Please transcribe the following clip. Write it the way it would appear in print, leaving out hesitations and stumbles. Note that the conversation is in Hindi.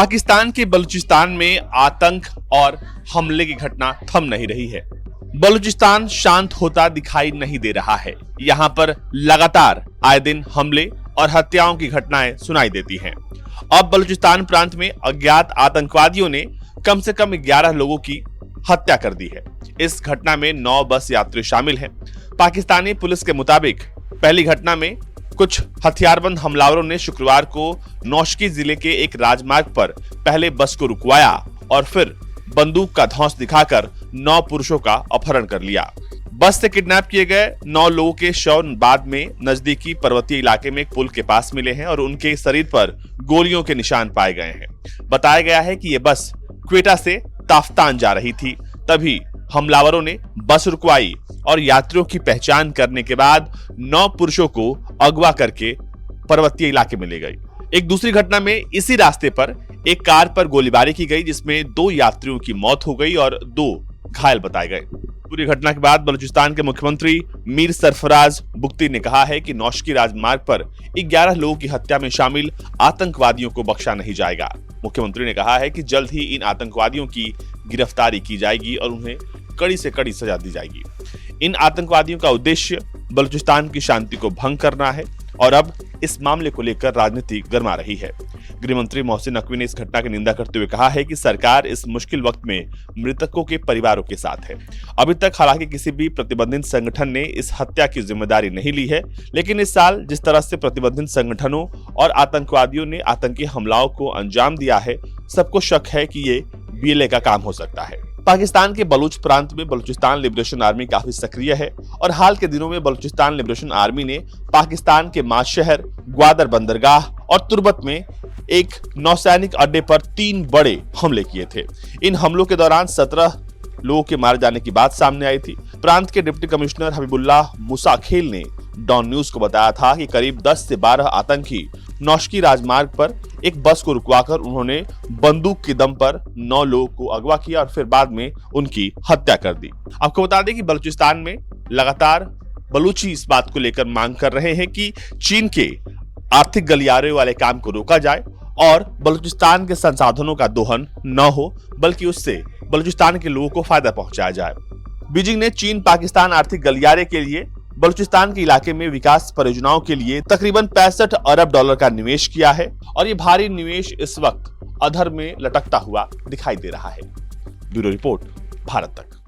पाकिस्तान के बलूचिस्तान में आतंक और हमले की घटना थम नहीं रही है। बलूचिस्तान शांत होता दिखाई नहीं दे रहा है। यहाँ पर लगातार आए दिन हमले और हत्याओं की घटनाएं सुनाई देती हैं। अब बलूचिस्तान प्रांत में अज्ञात आतंकवादियों ने कम से कम 11 लोगों की हत्या कर दी है। इस घटना में 9 बस यात्री शामिल हैं। पाकिस्तानी पुलिस के मुताबिक पहली घटना में कुछ हथियारबंद हमलावरों ने शुक्रवार को नौशकी जिले के एक राजमार्ग पर पहले बस को रुकवाया और फिर बंदूक का धौंस दिखाकर 9 पुरुषों का अपहरण कर लिया। बस से किडनैप किए गए 9 लोगों के शव बाद में नजदीकी पर्वतीय इलाके में एक पुल के पास मिले हैं और उनके शरीर पर गोलियों के निशान पाए गए हैं। बताया गया है कि यह बस क्वेटा से ताफ्तान जा रही थी, तभी हमलावरों ने बस रुकवाई और यात्रियों की पहचान करने के बाद 9 पुरुषों को अगवा करके पर्वतीय इलाके में ले गई। एक दूसरी घटना में इसी रास्ते पर एक कार पर गोलीबारी की गई, जिसमें 2 यात्रियों की मौत हो गई और 2 घायल बताए गए। पूरी घटना के बाद बलूचिस्तान के मुख्यमंत्री मीर सरफराज बुख्ती ने कहा है कि नौशकी राजमार्ग पर 11 लोगों की हत्या में शामिल आतंकवादियों को बख्शा नहीं जाएगा। मुख्यमंत्री ने कहा है कि जल्द ही इन आतंकवादियों की गिरफ्तारी की जाएगी और उन्हें कड़ी से कड़ी सजा दी जाएगी। इन आतंकवादियों का उद्देश्य बलूचिस्तान की शांति को भंग करना है और अब इस मामले को लेकर राजनीति गर्मा रही है। गृह मंत्री मोहसिन नकवी ने इस घटना की निंदा करते हुए कहा है कि सरकार इस मुश्किल वक्त में मृतकों के परिवारों के साथ है। अभी तक हालांकि किसी भी प्रतिबंधित संगठन ने इस हत्या की जिम्मेदारी नहीं ली है, लेकिन इस साल जिस तरह से प्रतिबंधित संगठनों और आतंकवादियों ने आतंकी हमलाओं को अंजाम दिया है, सबको शक है कि ये बीएलए का काम हो सकता है। पाकिस्तान के बलूच प्रांत में बलूचिस्तान लिबरेशन आर्मी काफी सक्रिय है और हाल के दिनों में बलूचिस्तान लिबरेशन आर्मी ने पाकिस्तान के माशहर, ग्वादर बंदरगाह और तुर्बत में एक नौसैनिक अड्डे पर 3 बड़े हमले किए थे। इन हमलों के दौरान 17 लोगों के मारे जाने की बात सामने आई थी। प्रांत के डिप्टी कमिश्नर हबीबुल्लाह मुसाखेल ने डॉन न्यूज को बताया था कि करीब 10 से 12 आतंकी नौशकी राजमार्ग पर एक बस को रुकवाकर उन्होंने बंदूक के दम पर 9 लोगों को अगवा किया और फिर बाद में उनकी हत्या कर दी। आपको बता दें कि बलूचिस्तान में लगातार बलूची इस बात को लेकर मांग कर रहे हैं कि चीन के आर्थिक गलियारे वाले काम को रोका जाए और बलूचिस्तान के संसाधनों का दोहन न हो, बल्कि उससे बलूचिस्तान के लोगों को फायदा पहुंचाया जाए। बीजिंग ने चीन पाकिस्तान आर्थिक गलियारे के लिए बलूचिस्तान के इलाके में विकास परियोजनाओं के लिए तकरीबन 65 अरब डॉलर का निवेश किया है और ये भारी निवेश इस वक्त अधर में लटकता हुआ दिखाई दे रहा है। ब्यूरो रिपोर्ट, भारत तक।